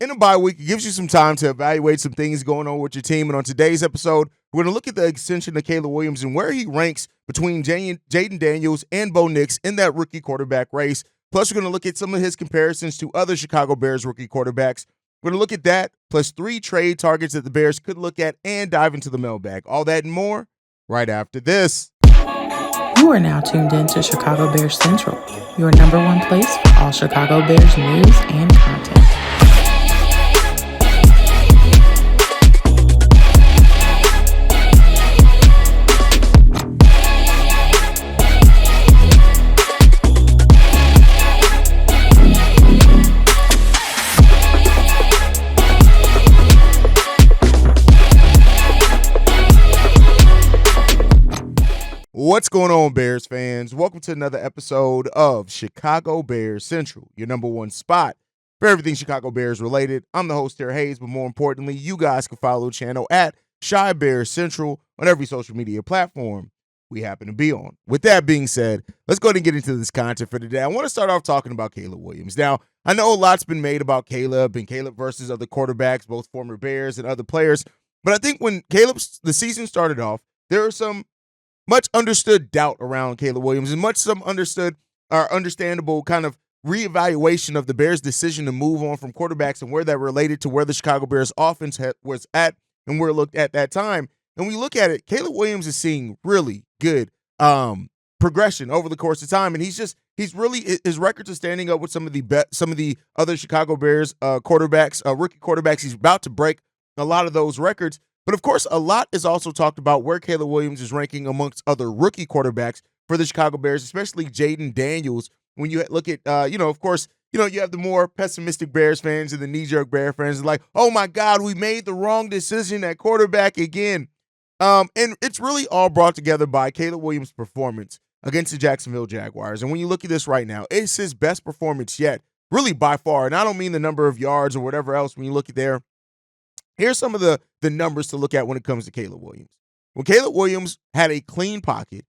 In a bye week, it gives you some time to evaluate some things going on with your team. And on today's episode, we're going to look at the extension of Caleb Williams and where he ranks between Jaden Daniels and Bo Nix in that rookie quarterback race. Plus, we're going to look at some of his comparisons to other Chicago Bears rookie quarterbacks. We're going to look at that, plus 3 trade targets that the Bears could look at, and dive into the mailbag. All that and more right after this. You are now tuned in to Chicago Bears Central, your number one place for all Chicago Bears news and content. What's going on, Bears fans? Welcome to another episode of Chicago Bears Central, your number one spot for everything Chicago Bears related. I'm the host, Terry Hayes, but more importantly, you guys can follow the channel at Chi Bears Central on every social media platform we happen to be on. With that being said, let's go ahead and get into this content for today. I want to start off talking about Caleb Williams. Now, I know a lot's been made about Caleb and Caleb versus other quarterbacks, both former Bears and other players, but I think when the season started off, there are some much understood doubt around Caleb Williams and some understandable kind of reevaluation of the Bears' decision to move on from quarterbacks and where that related to where the Chicago Bears offense was at and where it looked at that time. And we look at it, Caleb Williams is seeing really good progression over the course of time, and his records are standing up with some of the other Chicago Bears quarterbacks, rookie quarterbacks. He's about to break a lot of those records. But, of course, a lot is also talked about where Caleb Williams is ranking amongst other rookie quarterbacks for the Chicago Bears, especially Jaden Daniels. When you look at, of course, you have the more pessimistic Bears fans and the knee-jerk Bear fans like, oh, my God, we made the wrong decision at quarterback again. And it's really all brought together by Caleb Williams' performance against the Jacksonville Jaguars. And when you look at this right now, it's his best performance yet, really by far. And I don't mean the number of yards or whatever else when you look at there. Here's some of the numbers to look at when it comes to Caleb Williams. When Caleb Williams had a clean pocket,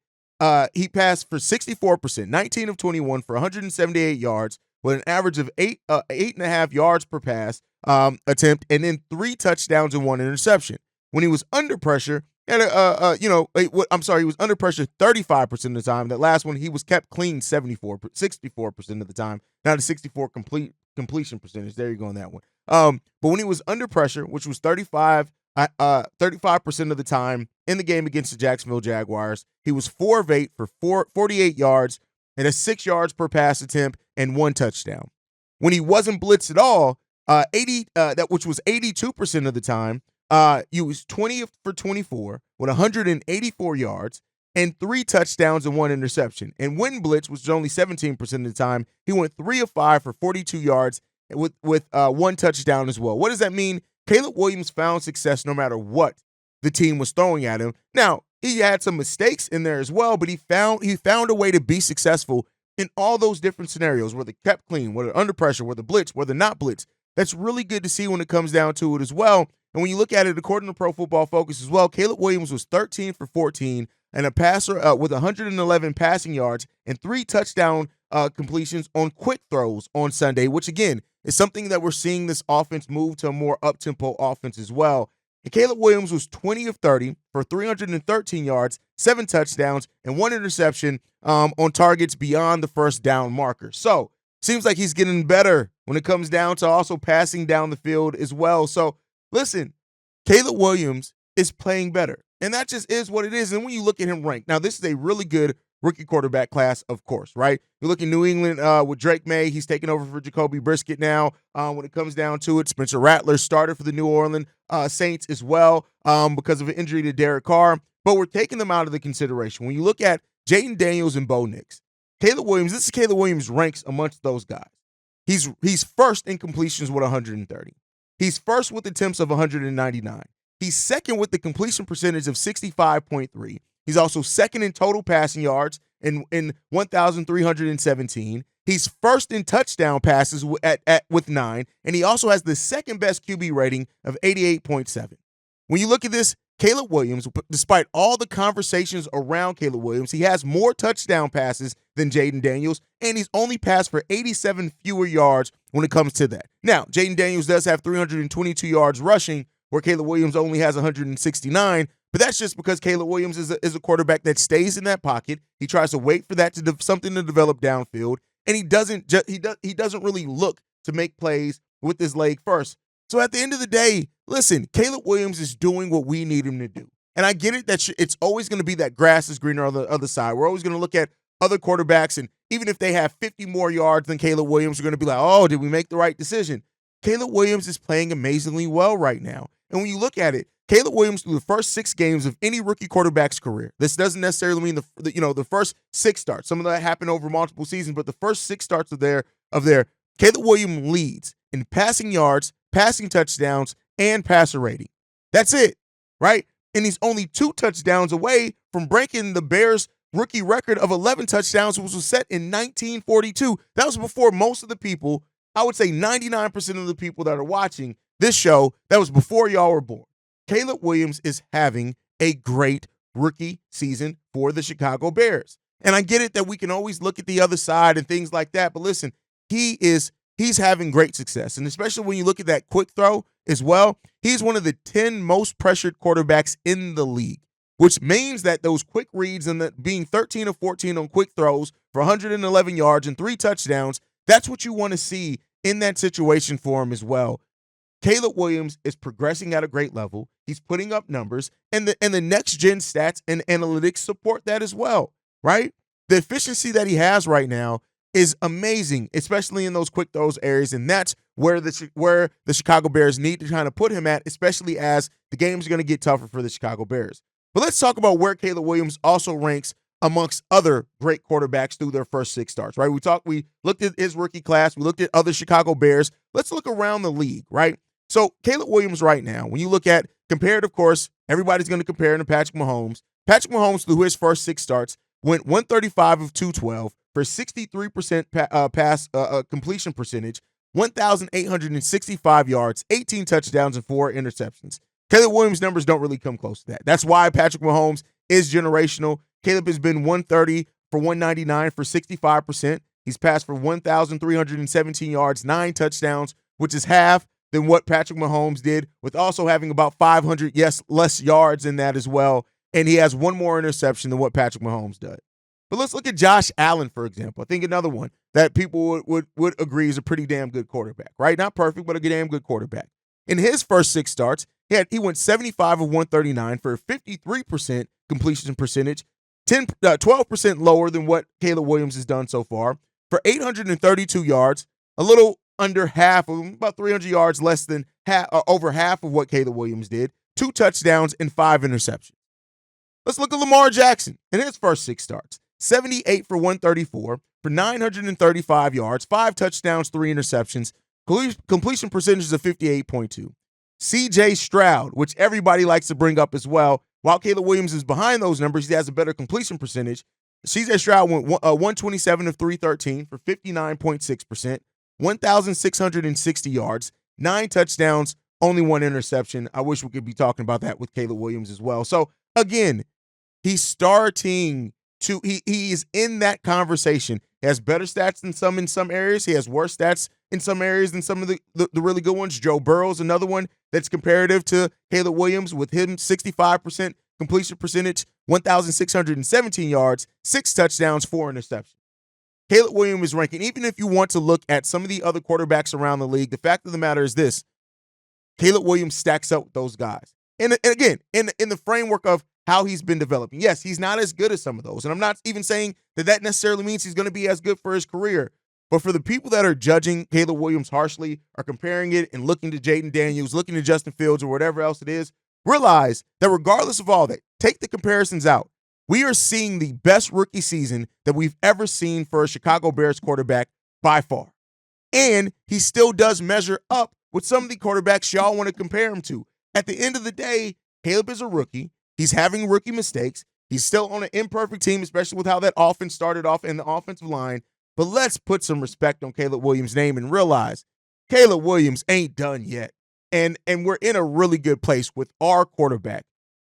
he passed for 64%, 19 of 21 for 178 yards with an average of 8.5 yards per pass attempt, and then 3 touchdowns and 1 interception. When he was under pressure, he was under pressure 35% of the time. That last one, he was kept clean 64% of the time. Not a 64 completion percentage. There you go on that one. But when he was under pressure, which was 35% of the time in the game against the Jacksonville Jaguars, he was 4 of 8 for 48 yards and a 6 yards per pass attempt and 1 touchdown. When he wasn't blitzed at all, which was 82% of the time, he was 20 for 24 with 184 yards and 3 touchdowns and 1 interception. And when blitz, which was only 17% of the time, he went 3 of 5 for 42 yards with 1 touchdown as well. What does that mean? Caleb Williams found success no matter what the team was throwing at him. Now, he had some mistakes in there as well, but he found a way to be successful in all those different scenarios, whether kept clean, whether under pressure, whether blitz, whether not blitz. That's really good to see when it comes down to it as well. And when you look at it, according to Pro Football Focus as well, Caleb Williams was 13 for 14 and a passer with 111 passing yards and 3 touchdown completions on quick throws on Sunday, which, again, is something that we're seeing this offense move to a more up-tempo offense as well. And Caleb Williams was 20 of 30 for 313 yards, 7 touchdowns, and 1 interception on targets beyond the first down marker. So, seems like he's getting better when it comes down to also passing down the field as well. So, listen, Caleb Williams is playing better, and that just is what it is. And when you look at him ranked, now this is a really good rookie quarterback class, of course, right? You look at New England with Drake May. He's taking over for Jacoby Brissett now. When it comes down to it, Spencer Rattler started for the New Orleans Saints as well because of an injury to Derek Carr. But we're taking them out of the consideration. When you look at Jaden Daniels and Bo Nix, Caleb Williams, this is Caleb Williams' ranks amongst those guys. He's first in completions with 130. He's first with attempts of 199. He's second with the completion percentage of 65.3. He's also second in total passing yards in 1,317. He's first in touchdown passes with 9, and he also has the second best QB rating of 88.7. When you look at this, Caleb Williams, despite all the conversations around Caleb Williams, he has more touchdown passes than Jaden Daniels, and he's only passed for 87 fewer yards when it comes to that. Now, Jaden Daniels does have 322 yards rushing, where Caleb Williams only has 169, but that's just because Caleb Williams is a quarterback that stays in that pocket. He tries to wait for that something to develop downfield, and he doesn't really look to make plays with his leg first. So at the end of the day, listen, Caleb Williams is doing what we need him to do. And I get it that it's always going to be that grass is greener on the other side. We're always going to look at other quarterbacks, and even if they have 50 more yards than Caleb Williams, we're going to be like, oh, did we make the right decision? Caleb Williams is playing amazingly well right now. And when you look at it, Caleb Williams through the first 6 games of any rookie quarterback's career. This doesn't necessarily mean the first 6 starts. Some of that happened over multiple seasons, but the first 6 starts of their Caleb Williams leads in passing yards, passing touchdowns, and passer rating. That's it, right? And he's only 2 touchdowns away from breaking the Bears' rookie record of 11 touchdowns, which was set in 1942. That was before most of the people, I would say 99% of the people that are watching this show, that was before y'all were born. Caleb Williams is having a great rookie season for the Chicago Bears. And I get it that we can always look at the other side and things like that, but listen, he's having great success. And especially when you look at that quick throw as well, he's one of the 10 most pressured quarterbacks in the league, which means that those quick reads and being 13 of 14 on quick throws for 111 yards and 3 touchdowns, that's what you want to see in that situation for him as well. Caleb Williams is progressing at a great level. He's putting up numbers, and the next gen stats and analytics support that as well, right? The efficiency that he has right now is amazing, especially in those quick throws areas, and that's where the Chicago Bears need to kind of put him at, especially as the games are going to get tougher for the Chicago Bears. But let's talk about where Caleb Williams also ranks amongst other great quarterbacks through their first 6 starts, right? We looked at his rookie class, we looked at other Chicago Bears. Let's look around the league, right? So Caleb Williams right now, when you look at compared, of course, everybody's going to compare him to Patrick Mahomes. Patrick Mahomes, through his first 6 starts, went 135 of 212 for 63% pass completion percentage, 1,865 yards, 18 touchdowns, and 4 interceptions. Caleb Williams' numbers don't really come close to that. That's why Patrick Mahomes is generational. Caleb has been 130 for 199 for 65%. He's passed for 1,317 yards, 9 touchdowns, which is half than what Patrick Mahomes did, with also having about 500 less yards in that as well. And he has 1 more interception than what Patrick Mahomes does. But let's look at Josh Allen, for example. I think another one that people would agree is a pretty damn good quarterback, right? Not perfect, but a damn good quarterback. In his first 6 starts, he went 75 of 139 for a 53% completion percentage, 12% lower than what Caleb Williams has done so far, for 832 yards, a little under half of about 300 yards less than over half of what Caleb Williams did, 2 touchdowns and 5 interceptions. Let's look at Lamar Jackson in his first 6 starts. 78 for 134 for 935 yards, 5 touchdowns, 3 interceptions, completion percentage of 58.2. CJ Stroud, which everybody likes to bring up as well, while Caleb Williams is behind those numbers, he has a better completion percentage. CJ Stroud went 127 of 313 for 59.6%, 1,660 yards, 9 touchdowns, only 1 interception. I wish we could be talking about that with Caleb Williams as well. So again, he's starting to he's in that conversation. He has better stats than some in some areas. He has worse stats in some areas than some of the really good ones. Joe Burrow's another one that's comparative to Caleb Williams, with him 65% completion percentage, 1,617 yards, 6 touchdowns, 4 interceptions. Caleb Williams is ranking, even if you want to look at some of the other quarterbacks around the league, the fact of the matter is this: Caleb Williams stacks up with those guys. And again, in the framework of how he's been developing. Yes, he's not as good as some of those. And I'm not even saying that necessarily means he's going to be as good for his career. But for the people that are judging Caleb Williams harshly, are comparing it and looking to Jaden Daniels, looking to Justin Fields, or whatever else it is, realize that regardless of all that, take the comparisons out. We are seeing the best rookie season that we've ever seen for a Chicago Bears quarterback by far. And he still does measure up with some of the quarterbacks y'all want to compare him to. At the end of the day, Caleb is a rookie. He's having rookie mistakes. He's still on an imperfect team, especially with how that offense started off in the offensive line. But let's put some respect on Caleb Williams' name and realize Caleb Williams ain't done yet. And we're in a really good place with our quarterback.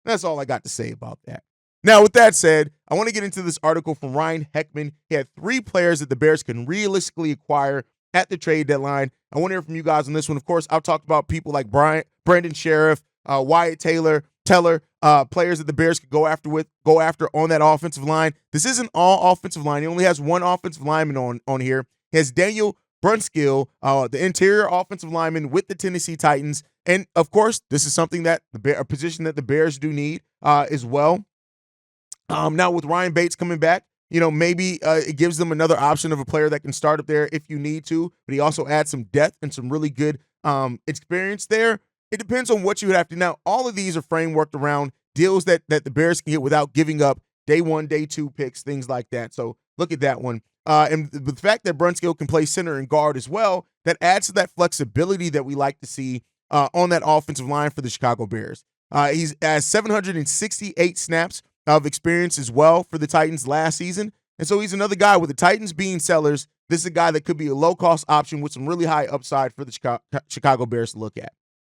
That's all I got to say about that. Now, with that said, I want to get into this article from Ryan Heckman. He had 3 players that the Bears can realistically acquire at the trade deadline. I want to hear from you guys on this one. Of course, I've talked about people like Brandon Sheriff, Wyatt Teller, players that the Bears could go after on that offensive line. This isn't all offensive line. He only has one offensive lineman on here. He has Daniel Brunskill, the interior offensive lineman with the Tennessee Titans. And, of course, this is something that a position that the Bears do need as well. Now, with Ryan Bates coming back, maybe it gives them another option of a player that can start up there if you need to, but he also adds some depth and some really good experience there. It depends on what you would have to. Now, all of these are frameworked around deals that the Bears can get without giving up day 1, day 2 picks, things like that. So look at that one. And the fact that Brunskill can play center and guard as well, that adds to that flexibility that we like to see on that offensive line for the Chicago Bears. He's has 768 snaps of experience as well for the Titans last season. And so he's another guy with the Titans being sellers. This is a guy that could be a low-cost option with some really high upside for the Chicago Bears to look at.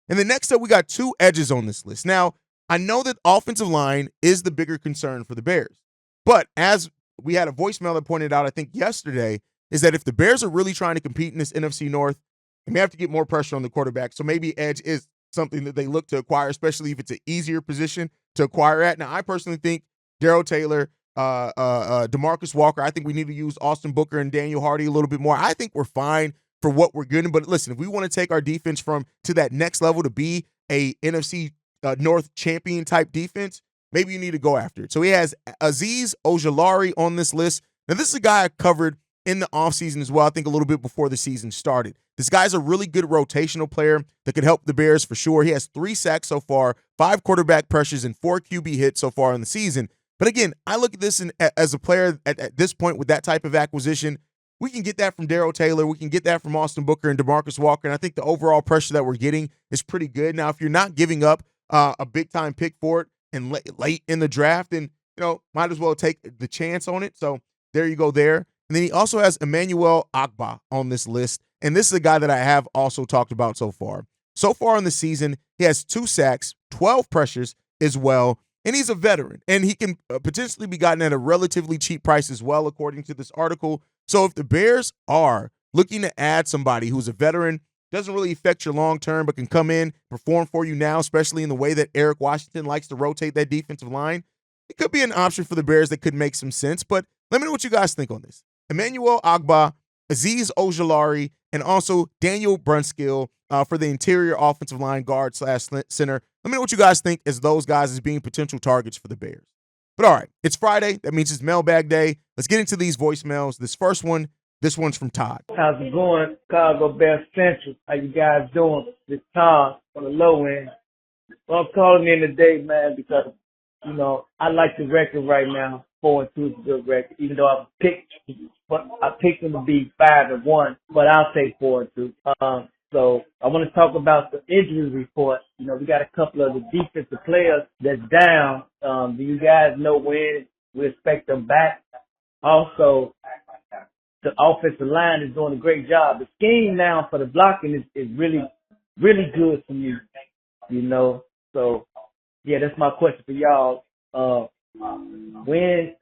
And then next up, we got 2 edges on this list. Now, I know that offensive line is the bigger concern for the Bears. But as we had a voicemail that pointed out, I think yesterday, is that if the Bears are really trying to compete in this NFC North, they may have to get more pressure on the quarterback. So maybe edge is something that they look to acquire, especially if it's an easier position to acquire at. Now, I personally think Darrell Taylor, DeMarcus Walker, I think we need to use Austin Booker and Daniel Hardy a little bit more. I think we're fine for what we're getting. But listen, if we want to take our defense to that next level to be a NFC North champion type defense, maybe you need to go after it. So he has Azeez Ojulari on this list. Now, this is a guy I covered in the offseason as well, I think a little bit before the season started. This guy's a really good rotational player that could help the Bears for sure. He has 3 sacks so far, 5 quarterback pressures, and 4 QB hits so far in the season. But again, I look at this as a player at this point with that type of acquisition. We can get that from Darrell Taylor. We can get that from Austin Booker and DeMarcus Walker. And I think the overall pressure that we're getting is pretty good. Now, if you're not giving up a big-time pick for it and late in the draft, then, might as well take the chance on it. So there you go there. And then he also has Emmanuel Ogbah on this list. And this is a guy that I have also talked about so far. So far in the season, he has 2 sacks, 12 pressures as well. And he's a veteran. And he can potentially be gotten at a relatively cheap price as well, according to this article. So if the Bears are looking to add somebody who's a veteran, doesn't really affect your long term, but can come in, perform for you now, especially in the way that Eric Washington likes to rotate that defensive line, it could be an option for the Bears that could make some sense. But let me know what you guys think on this. Emmanuel Ogbah, Azeez Ojulari, and also Daniel Brunskill for the interior offensive line guard / center. Let me know what you guys think as those guys as being potential targets for the Bears. But all right, it's Friday. That means it's Mailbag Day. Let's get into these voicemails. This one's from Todd. How's it going, Chicago Bears Central? How you guys doing? This Todd on the low end. Well, I'm calling in today, man, because, I like the record right now. 4-2 is a good record, even though I picked them to be 5-1, but I'll say 4-2. So I want to talk about the injury report. We got a couple of the defensive players that's down. Do you guys know when we expect them back? Also, the offensive line is doing a great job. The scheme now for the blocking is really, really good for you, So, yeah, that's my question for y'all. When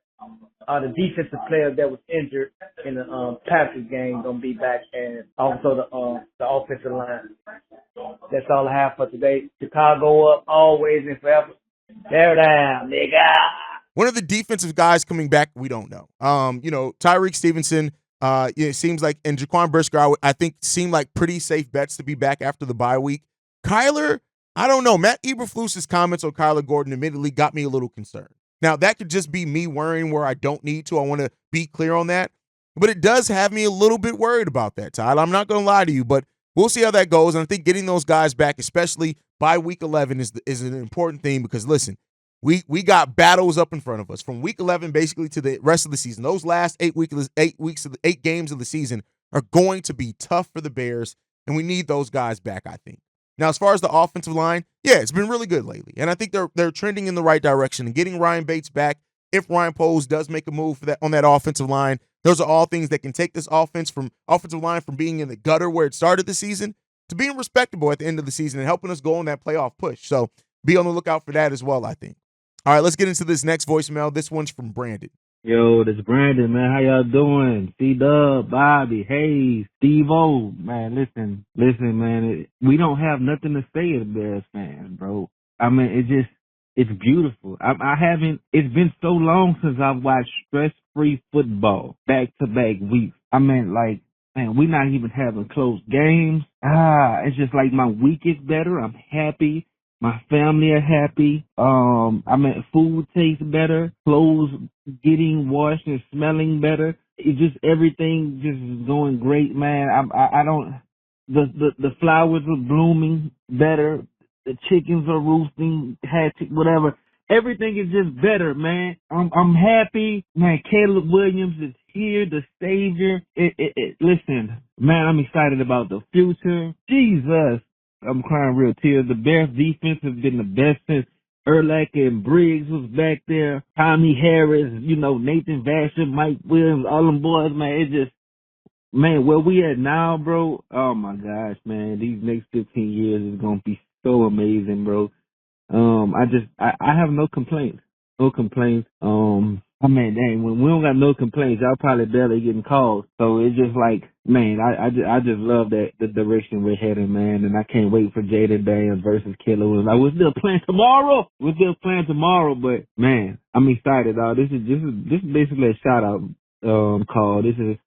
are the defensive players that was injured in the Packers game going to be back, and also the offensive line? That's all I have for today. Chicago up always and forever. Bear down, nigga. One of the defensive guys coming back, we don't know. Tyreek Stevenson, it seems like, and Jaquan Brisker, I think, seem like pretty safe bets to be back after the bye week. Kyler, I don't know. Matt Eberflus's comments on Kyler Gordon admittedly got me a little concerned. Now, that could just be me worrying where I don't need to. I want to be clear on that. But it does have me a little bit worried about that, Todd. I'm not going to lie to you, but we'll see how that goes. And I think getting those guys back, especially by week 11, is an important thing because, listen, we got battles up in front of us from week 11 basically to the rest of the season. Those last 8 games of the season are going to be tough for the Bears, and we need those guys back, I think. Now, as far as the offensive line, yeah, it's been really good lately. And I think they're trending in the right direction. And getting Ryan Bates back, if Ryan Poles does make a move on that offensive line, those are all things that can take this offensive line from being in the gutter where it started the season to being respectable at the end of the season and helping us go on that playoff push. So be on the lookout for that as well, I think. All right, let's get into this next voicemail. This one's from Brandon. Yo, this is Brandon, man. How y'all doing? C-Dub, Bobby, Hayes, Steve-O. Man, listen, man. We don't have nothing to say as Bears fans, bro. I mean, it's beautiful. It's been so long since I've watched stress-free football back-to-back weeks. I mean, like, man, we're not even having close games. It's just like my week is better. I'm happy. My family are happy. Food tastes better. Clothes getting washed and smelling better. It just everything just is going great, man. I don't. The flowers are blooming better. The chickens are roosting, whatever. Everything is just better, man. I'm happy, man. Caleb Williams is here, the savior. Listen, man, I'm excited about the future. Jesus. I'm crying real tears. The Bears defense has been the best since Urlacher and Briggs was back there. Tommy Harris, Nathan Vasher, Mike Williams, all them boys, man. It just, man, where we at now, bro? Oh my gosh, man. These next 15 years is going to be so amazing, bro. I have no complaints. No complaints. Dang, when we don't got no complaints, y'all probably barely getting calls. So it's just like, man, I just love the direction we're heading, man. And I can't wait for Jaden Daniels versus Killer Williams. Like, we're still playing tomorrow. But man, I'm excited, dog. This is basically a shout out, call. This is,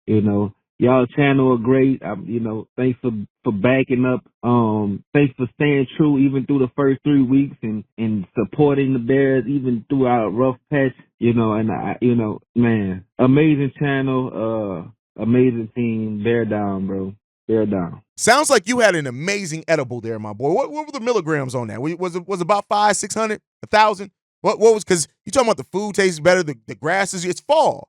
y'all channel are great. Thanks for backing up. Thanks for staying true even through the first 3 weeks and supporting the Bears even through our rough patch. Man, amazing channel, amazing team. Bear down, bro. Bear down. Sounds like you had an amazing edible there, my boy. What were the milligrams on that? Was it about 500, 600, 1,000? What was, because you talking about the food tastes better, the grass it's fall.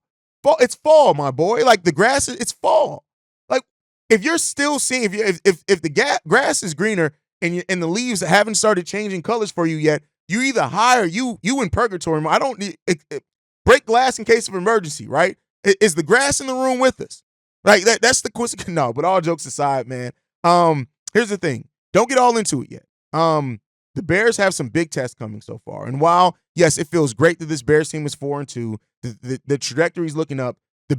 It's fall, my boy. Like the grass, it's fall. Like if you're still seeing, if the grass is greener and the leaves haven't started changing colors for you yet, you either high or you in purgatory. I don't need break glass in case of emergency, right? Is the grass in the room with us? Like that's the question. No, but all jokes aside, man. Here's the thing. Don't get all into it yet. The Bears have some big tests coming so far. And while, yes, it feels great that this Bears team is 4-2, the trajectory is looking up. The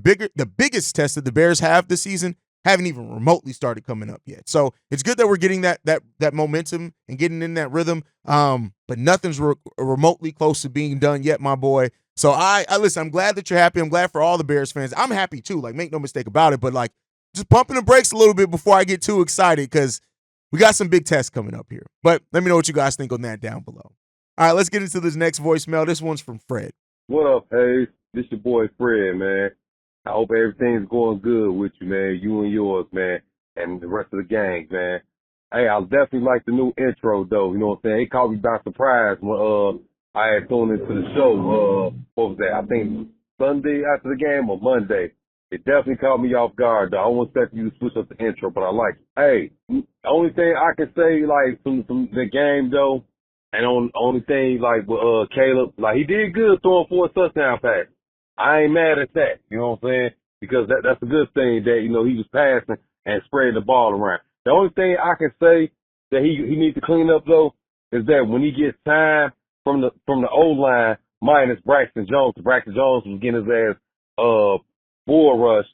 biggest test that the Bears have this season haven't even remotely started coming up yet. So it's good that we're getting that momentum and getting in that rhythm. But nothing's remotely close to being done yet, my boy. So I listen, I'm glad that you're happy. I'm glad for all the Bears fans. I'm happy too. Like, make no mistake about it. But like, just pumping the brakes a little bit before I get too excited, because we got some big tests coming up here. But let me know what you guys think on that down below. All right, let's get into this next voicemail. This one's from Fred. What up, Hayes? This your boy Fred, man. I hope everything's going good with you, man. You and yours, man, and the rest of the gang, man. Hey, I definitely like the new intro, though. You know what I'm saying? It caught me by surprise when I had tuned into the show. What was that? I think Sunday after the game or Monday. It definitely caught me off guard, though. I won't expect you to switch up the intro, but I like it. Hey, the only thing I can say, like, from the game, though, and only thing, like, with Caleb, like, he did good throwing 4 touchdown passes. I ain't mad at that, you know what I'm saying? Because that's a good thing that, he was passing and spreading the ball around. The only thing I can say that he needs to clean up, though, is that when he gets time from the O-line, minus Braxton Jones was getting his ass bull rush,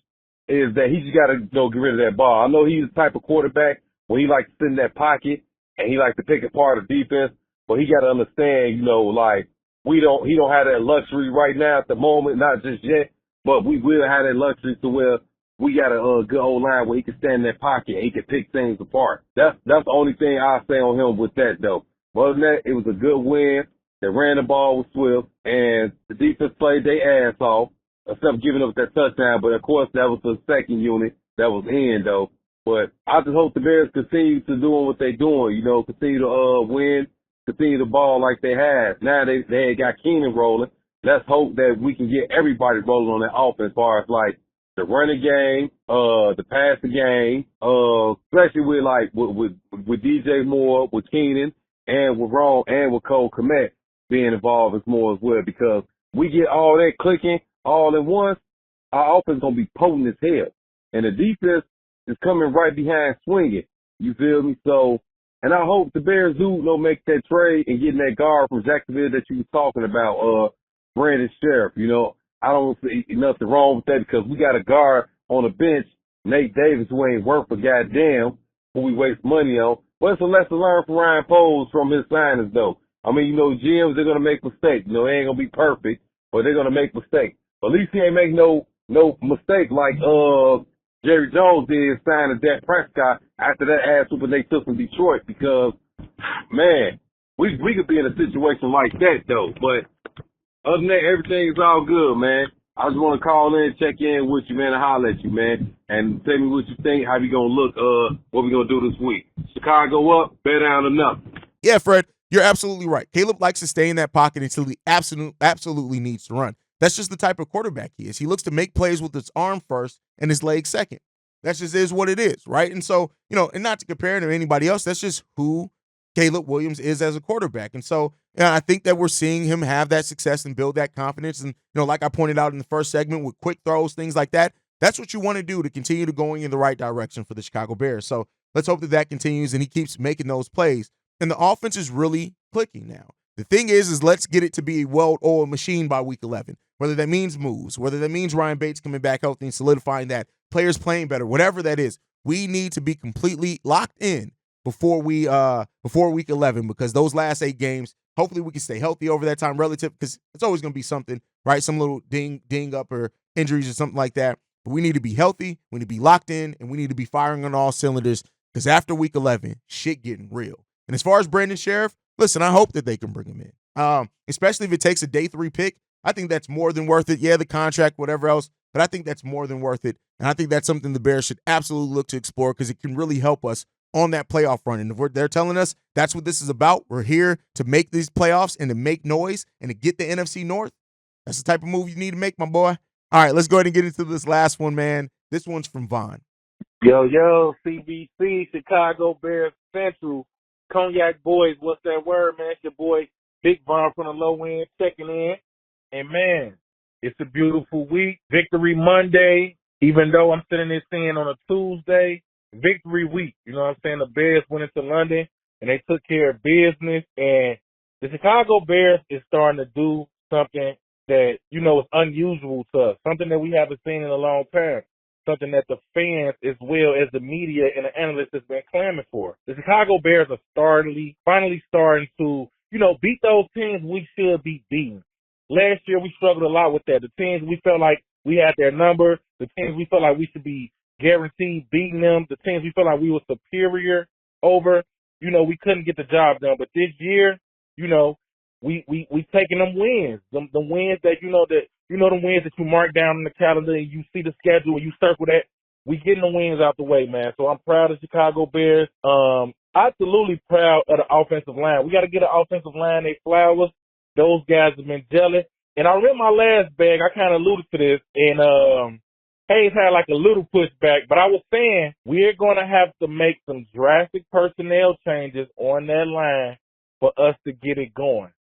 is that he just got to get rid of that ball. I know he's the type of quarterback where he likes to sit in that pocket and he likes to pick apart the defense, but he got to understand, like, he don't have that luxury right now at the moment, not just yet, but we will have that luxury to where we got a good old line where he can stand in that pocket and he can pick things apart. That's the only thing I say on him with that, though. But other than that, it was a good win. They ran the ball with Swift, and the defense played their ass off, except giving up that touchdown. But, of course, that was the second unit that was in, though. But I just hope the Bears continue to doing what they're doing, continue to win, continue to ball like they have. Now they got Keenan rolling. Let's hope that we can get everybody rolling on that offense as far as, like, the running game, the passing game, especially with DJ Moore, with Keenan, and with Ron, and with Cole Kmet being involved as more as well, because we get all that clicking all at once, our offense is going to be potent as hell. And the defense is coming right behind swinging. You feel me? So And I hope the Bears do, make that trade and getting that guard from Jacksonville that you was talking about, Brandon Sheriff. I don't see nothing wrong with that because we got a guard on the bench, Nate Davis, who ain't worth a goddamn, who we waste money on. But it's a lesson learned from Ryan Poles from his signings, though. GMs, they're going to make mistakes. They ain't going to be perfect, but they're going to make mistakes. But at least he ain't make no mistake like Jerry Jones did signing Dak Prescott after that ass whooping they took from Detroit because, man, we could be in a situation like that, though. But other than that, everything is all good, man. I just want to call in, check in with you, man, and holler at you, man. And tell me what you think, how we going to look, what we going to do this week. Chicago up, bear down to nothing. Yeah, Fred, you're absolutely right. Caleb likes to stay in that pocket until he absolutely needs to run. That's just the type of quarterback he is. He looks to make plays with his arm first and his leg second. That just is what it is, right? And so, and not to compare him to anybody else, that's just who Caleb Williams is as a quarterback. And so I think that we're seeing him have that success and build that confidence. And, like I pointed out in the first segment with quick throws, things like that, that's what you want to do to continue to going in the right direction for the Chicago Bears. So let's hope that continues and he keeps making those plays. And the offense is really clicking now. The thing is let's get it to be a well-oiled machine by week 11, whether that means moves, whether that means Ryan Bates coming back healthy and solidifying that, players playing better, whatever that is. We need to be completely locked in before week 11 because those last 8 games, hopefully we can stay healthy over that time relative because it's always going to be something, right? Some little ding up or injuries or something like that. But we need to be healthy, we need to be locked in, and we need to be firing on all cylinders because after week 11, shit getting real. And as far as Brandon Sheriff, listen, I hope that they can bring him in, especially if it takes a day 3 pick. I think that's more than worth it. Yeah, the contract, whatever else, but I think that's more than worth it. And I think that's something the Bears should absolutely look to explore because it can really help us on that playoff run. And if they're telling us that's what this is about, we're here to make these playoffs and to make noise and to get the NFC North, that's the type of move you need to make, my boy. All right, let's go ahead and get into this last one, man. This one's from Vaughn. Yo, CBC, Chicago Bears Central, Cognac Boys, what's that word, man? It's your boy, Big Vaughn from the low end, checking in. And, man, it's a beautiful week. Victory Monday, even though I'm sitting there saying on a Tuesday, victory week. You know what I'm saying? The Bears went into London, and they took care of business. And the Chicago Bears is starting to do something that, is unusual to us, something that we haven't seen in a long time. Something that the fans as well as the media and the analysts has been clamoring for. The Chicago Bears are finally starting to, beat those teams we should be beating. Last year we struggled a lot with that. The teams we felt like we had their number, the teams we felt like we should be guaranteed beating them, the teams we felt like we were superior over, we couldn't get the job done. But this year, we taking them wins. The wins that the wins that you mark down on the calendar and you see the schedule and you circle that. We getting the wins out the way, man. So I'm proud of Chicago Bears. Absolutely proud of the offensive line. We got to get an offensive line. They flowers. Those guys have been jealous. And I read my last bag. I kind of alluded to this. And Hayes had like a little pushback. But I was saying we're going to have to make some drastic personnel changes on that line for us to get it going.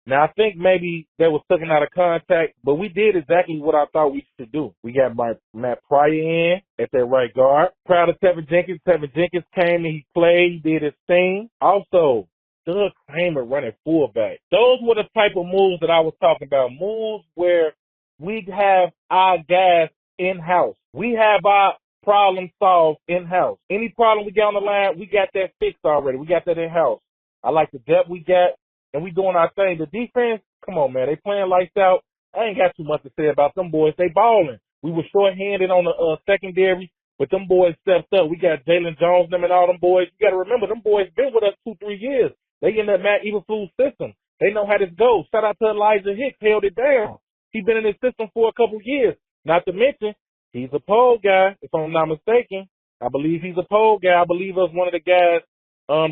Now, I think maybe that was taken out of context, but we did exactly what I thought we should do. We got Matt Pryor in at that right guard. Proud of Tevin Jenkins. Tevin Jenkins came and he played, he did his thing. Also, Doug Kramer running fullback. Those were the type of moves that I was talking about. Moves where we have our guys in-house. We have our problem solved in-house. Any problem we got on the line, we got that fixed already. We got that in-house. I like the depth we got. And we doing our thing. The defense, come on, man. They playing lights out. I ain't got too much to say about them boys. They balling. We were short-handed on the secondary, but them boys stepped up. We got Jalen Jones, them and all them boys. You got to remember, them boys been with us 2-3 years. They in that Matt Eberflus system. They know how this goes. Shout out to Elijah Hicks, held it down. He been in this system for a couple years. Not to mention, he's a pole guy, if I'm not mistaken. I believe he's a pole guy. I believe it was one of the guys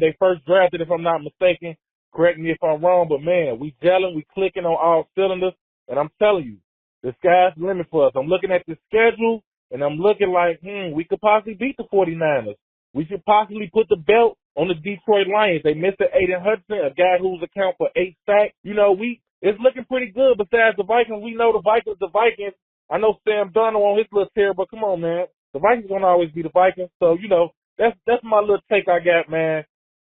they first drafted, if I'm not mistaken. Correct me if I'm wrong, but, man, we gelling, we clicking on all cylinders, and I'm telling you, the sky's the limit for us. I'm looking at the schedule, and I'm looking like, we could possibly beat the 49ers. We should possibly put the belt on the Detroit Lions. They missed Aiden Hudson, a guy who's account for 8 sacks. It's looking pretty good besides the Vikings. We know the Vikings. I know Sam Darnold on his little tear, but come on, man. The Vikings going to always be the Vikings. So, that's my little take I got, man.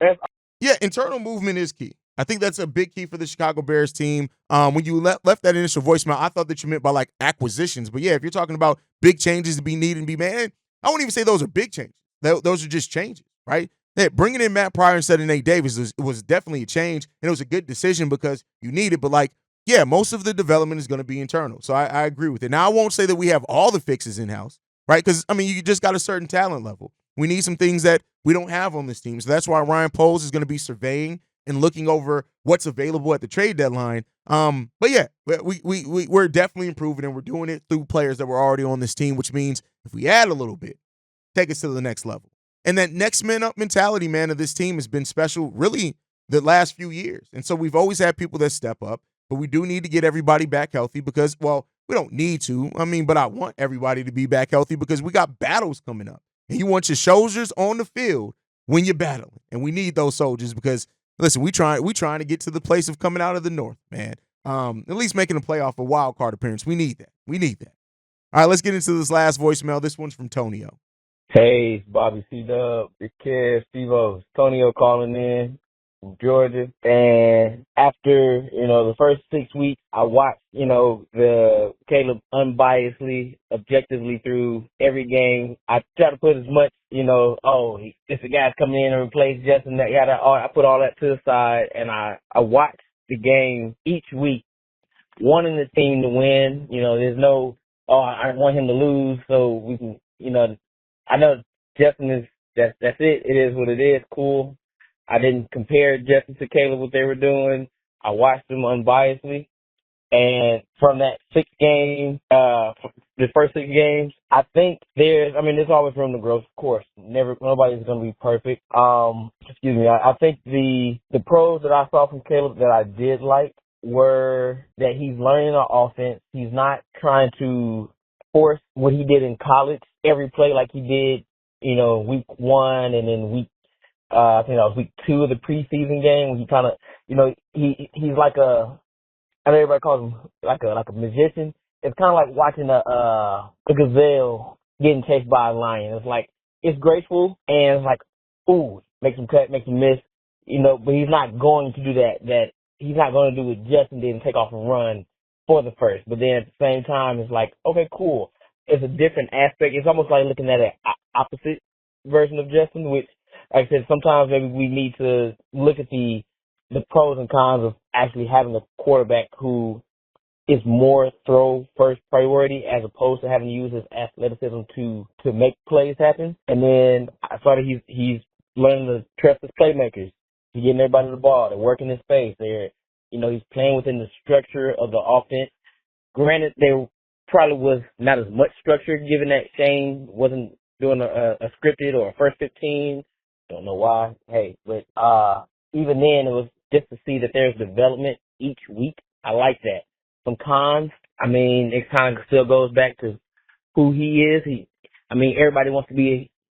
As Yeah, internal movement is key. I think that's a big key for the Chicago Bears team. When you left that initial voicemail, I thought that you meant by like acquisitions. But yeah, if you're talking about big changes to be needed and be made, I wouldn't even say those are big changes. Those are just changes, right? Yeah, bringing in Matt Pryor instead of Nate Davis was definitely a change, and it was a good decision because you need it. But like, yeah, most of the development is going to be internal. So I agree with it. Now, I won't say that we have all the fixes in house, right? Because I mean, you just got a certain talent level. We need some things that we don't have on this team. So that's why Ryan Poles is going to be surveying and looking over what's available at the trade deadline. But yeah, we're definitely improving, and we're doing it through players that were already on this team, which means if we add a little bit, take us to the next level. And that next man up mentality, man, of this team has been special really the last few years. And so we've always had people that step up, but we do need to get everybody back healthy because, well, we don't need to. I mean, but I want everybody to be back healthy because we got battles coming up. And you want your soldiers on the field when you're battling. And we need those soldiers because, listen, we trying to get to the place of coming out of the North, man. At least making a playoff, a wild card appearance. We need that. We need that. All right, let's get into this last voicemail. This one's from Tonio. Hey, it's Bobby C. Dub, the kid, Steve-O. Tonio calling in from Georgia. And after, the first 6 weeks, I watched, the Caleb unbiasedly, objectively through every game. I try to put as much, it's the guy's coming in and replace Justin. I put all that to the side, and I watched the game each week, wanting the team to win. There's no, I want him to lose so we can, I know Justin that's it. It is what it is. Cool. I didn't compare Justin to Caleb, what they were doing. I watched them unbiasedly. And from that the first 6 games, I think there's always room to grow, of course. Nobody's going to be perfect. Excuse me. I think the pros that I saw from Caleb that I did like were that he's learning the offense. He's not trying to force what he did in college every play like he did, week 1 and then I think that was week 2 of the preseason game when he kind of, he's like I know everybody calls him like a magician. It's kind of like watching a gazelle getting chased by a lion. It's like, it's graceful and it's like, ooh, makes him cut, makes him miss, but he's not going to do that he's not going to do what Justin did and take off and run for the first. But then at the same time, it's like, okay, cool. It's a different aspect. It's almost like looking at an opposite version of Justin, which, like I said, sometimes maybe we need to look at the pros and cons of actually having a quarterback who is more throw first priority as opposed to having to use his athleticism to make plays happen. And then I saw that he's learning to trust his playmakers. He's getting everybody the ball. They're working his space. He's playing within the structure of the offense. Granted, there probably was not as much structure given that Shane wasn't doing a scripted or a first 15. Don't know why. Hey, but even then, it was just to see that there's development each week. I like that. Some cons, it kind of still goes back to who he is. Everybody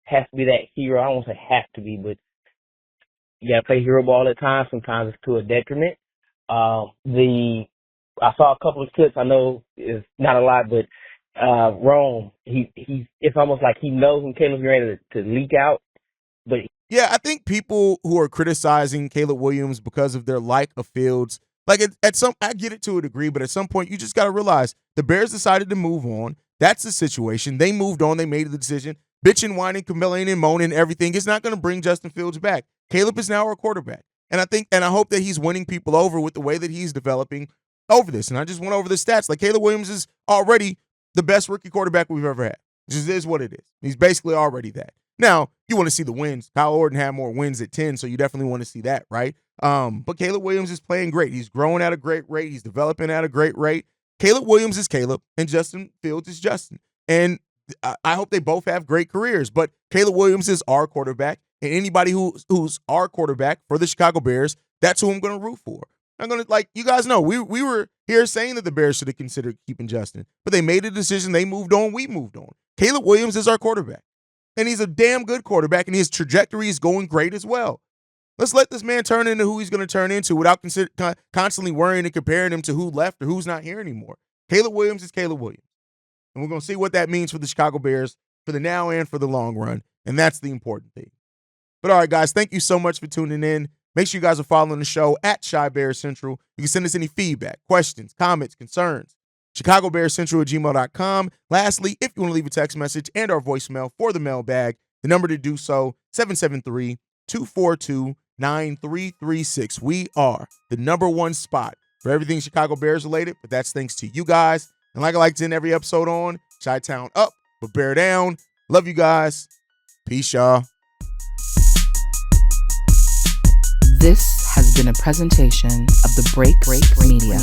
has to be that hero. I don't want to say have to be, but you got to play hero ball at times. Sometimes it's to a detriment. I saw a couple of clips. I know it's not a lot, but Rome, it's almost like he knows when Caleb's ready to leak out. But yeah, I think people who are criticizing Caleb Williams because of their like of Fields, like I get it to a degree, but at some point you just got to realize the Bears decided to move on. That's the situation. They moved on. They made the decision. Bitching, whining, complaining, moaning, everything is not going to bring Justin Fields back. Caleb is now our quarterback. And I hope that he's winning people over with the way that he's developing over this. And I just went over the stats. Like, Caleb Williams is already the best rookie quarterback we've ever had. It just is what it is. He's basically already that. Now, you want to see the wins. Kyle Orton had more wins at 10, so you definitely want to see that, right? But Caleb Williams is playing great. He's growing at a great rate. He's developing at a great rate. Caleb Williams is Caleb, and Justin Fields is Justin. And I hope they both have great careers, but Caleb Williams is our quarterback, and anybody who's our quarterback for the Chicago Bears, that's who I'm going to root for. I'm going to, like, you guys know, we were here saying that the Bears should have considered keeping Justin, but they made a decision. They moved on. We moved on. Caleb Williams is our quarterback, and he's a damn good quarterback, and his trajectory is going great as well. Let's let this man turn into who he's going to turn into without constantly worrying and comparing him to who left or who's not here anymore. Caleb Williams is Caleb Williams. And we're going to see what that means for the Chicago Bears for the now and for the long run. And that's the important thing. But all right, guys, thank you so much for tuning in. Make sure you guys are following the show at Chi Bears Central. You can send us any feedback, questions, comments, concerns. ChicagoBearsCentral@gmail.com. Lastly, if you want to leave a text message and our voicemail for the mailbag, the number to do so, 773-242-9336. We are the number one spot for everything Chicago Bears related, but that's thanks to you guys. And like I like to end every episode on, Chi-Town up, but bear down. Love you guys. Peace, y'all. This has been a presentation of the Break Media.